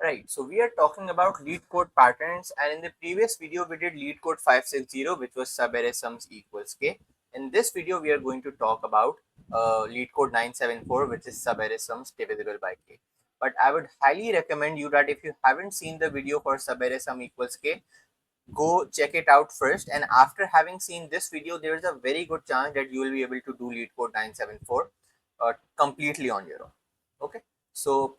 Right, so we are talking about lead code patterns, and in the previous video we did lead code 560, which was subarray sums equals k. In this video we are going to talk about lead code 974, which is subarray sums divisible by k. But I would highly recommend you that if you haven't seen the video for subarray sum equals k, go check it out first, and after having seen this video there is a very good chance that you will be able to do lead code 974 completely on your own. Okay, so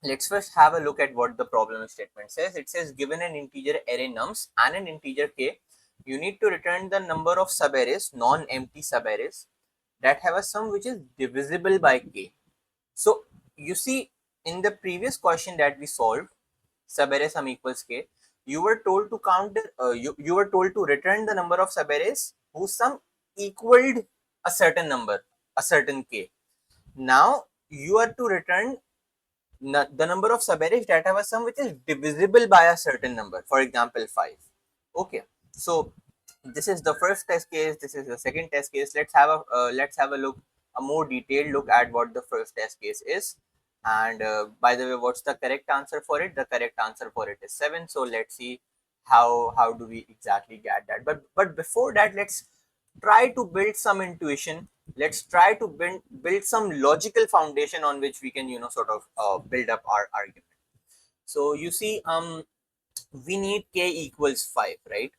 let's first have a look at what the problem statement says. It says given an integer array nums and an integer k, you need to return the number of subarrays, non-empty subarrays, that have a sum which is divisible by k. So you see, in the previous question that we solved, subarray sum equals k, you were told to you were told to return the number of subarrays whose sum equaled a certain number, a certain k. Now you are to return the number of subarrays that have a sum which is divisible by a certain number, for example 5. Okay, so this is the first test case, this is the second test case. Let's have a look, a more detailed look at what the first test case is. And by the way, what's the correct answer for it? The correct answer for it is 7. So let's see how do we exactly get that. But before that, let's try to build some intuition. Let's try to build some logical foundation on which we can, sort of build up our argument. So you see, we need k equals 5, right?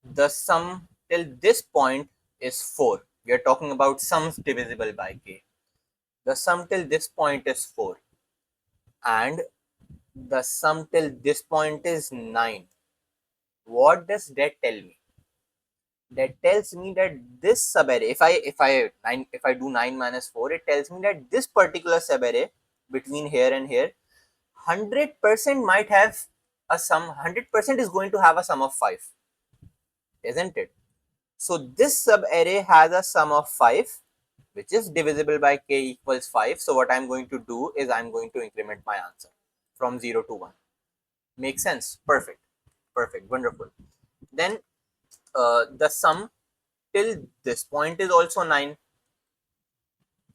The sum till this point is 4. We are talking about sums divisible by k. The sum till this point is 4, and the sum till this point is 9. What does that tell me? That tells me that this subarray, if I do 9 minus 4, it tells me that this particular subarray between here and here 100% might have a sum, 100% is going to have a sum of 5, isn't it? So this subarray has a sum of 5, which is divisible by k equals 5. So what I'm going to do is I'm going to increment my answer from 0 to 1. Makes sense? Perfect, wonderful. Then the sum till this point is also 9.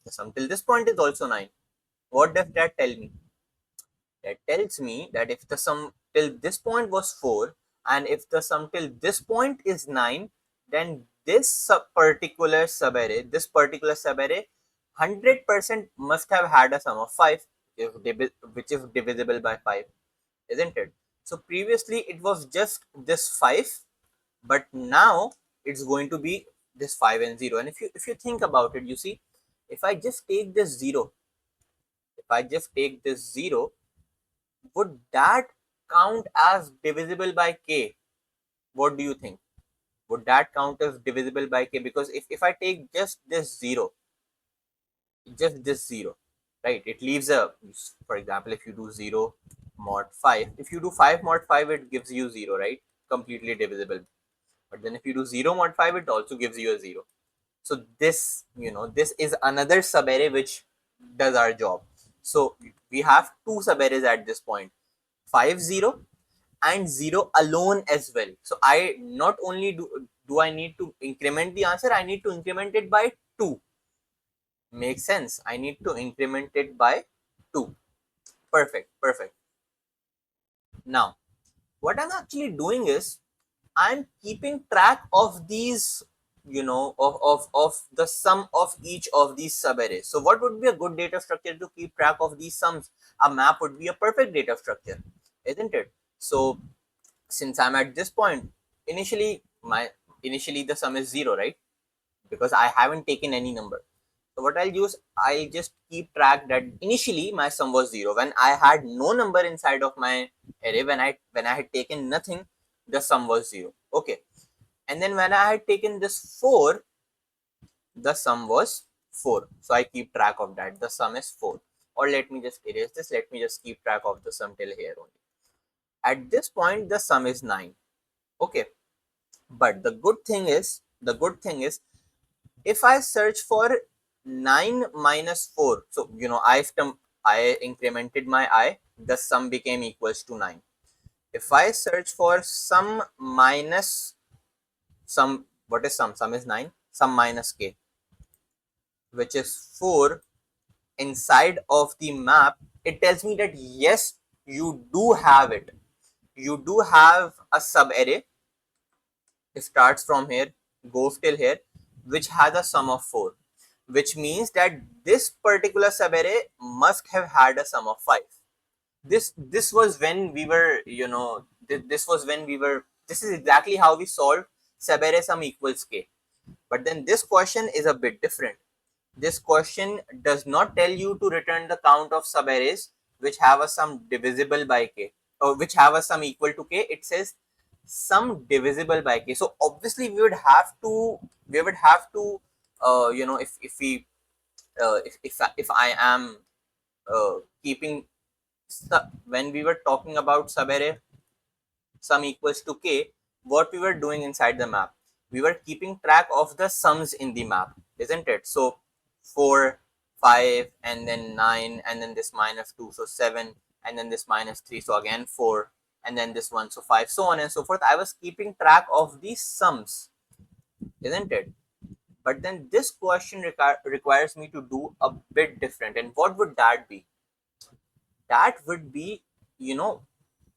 The sum till this point is also 9. What does that tell me? That tells me that if the sum till this point was 4, and if the sum till this point is 9, then this particular subarray 100% must have had a sum of 5, which is divisible by 5, isn't it? So previously it was just this 5, but now it's going to be this 5 and 0. And if you think about it, you see, if I just take this 0, if I just take this 0, would that count as divisible by k? What do you think? Would that count as divisible by k? Because if I take just this 0, just this 0, right, it leaves a, for example, if you do 0 mod 5, if you do 5 mod 5, it gives you 0, right? Completely divisible. But then if you do 0 mod 5, it also gives you a 0. So this, this is another subarray which does our job. So we have two subarrays at this point, 5 0 and 0 alone as well. So I not only do I need to increment the answer, I need to increment it by 2. Makes sense? I need to increment it by 2. Perfect. Now what I'm actually doing is I'm keeping track of these, of the sum of each of these subarrays. So what would be a good data structure to keep track of these sums? A map would be a perfect data structure, isn't it? So since I'm at this point, initially the sum is 0, right? Because I haven't taken any number. So what I'll just keep track that initially my sum was 0 when I had no number inside of my array. When I had taken nothing, the sum was 0. Okay, and then when I had taken this 4, the sum was 4. So I keep track of that. The sum is 4. Or let me just erase this. Let me just keep track of the sum till here only. At this point, the sum is 9. Okay, but the good thing is, if I search for 9 minus 4, so I incremented my I, the sum became equals to 9. If I search for sum minus sum, what is sum? Sum is 9. Sum minus k, which is 4, inside of the map, it tells me that yes, you do have it. You do have a subarray. It starts from here, goes till here, which has a sum of 4, which means that this particular subarray must have had a sum of 5. This was when we were, this was when we were, this is exactly how we solved subarray sum equals k. But then this question is a bit different. This question does not tell you to return the count of subarrays which have a sum divisible by k, or which have a sum equal to k. It says sum divisible by k. So obviously we would have to if we if I am keeping when we were talking about subarray sum equals to k, what we were doing inside the map, we were keeping track of the sums in the map, isn't it? So 4, 5, and then 9, and then this minus 2, so 7, and then this minus 3, so again 4, and then this one, so 5, so on and so forth. I was keeping track of these sums, isn't it? But then this question requires me to do a bit different. And what would that be? That would be, you know,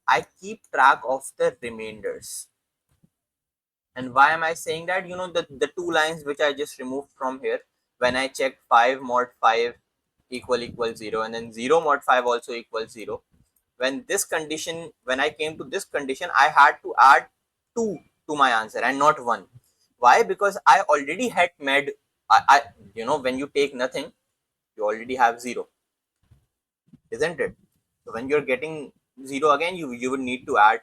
I keep track of the remainders. And why am I saying that? The two lines which I just removed from here, when I checked 5 mod 5 equal 0, and then 0 mod 5 also equals 0. When I came to this condition, I had to add 2 to my answer and not 1. Why? Because I already had made, when you take nothing, you already have 0, isn't it? So when you're getting 0 again, you would need to add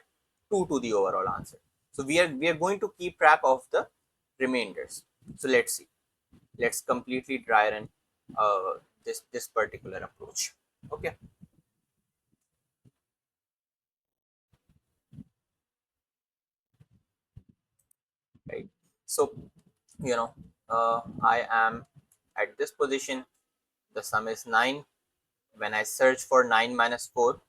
2 to the overall answer. So we are going to keep track of the remainders. So let's see. Let's completely dry run this particular approach. Okay. Right. So I am at this position. The sum is 9. When I search for 9 minus 4,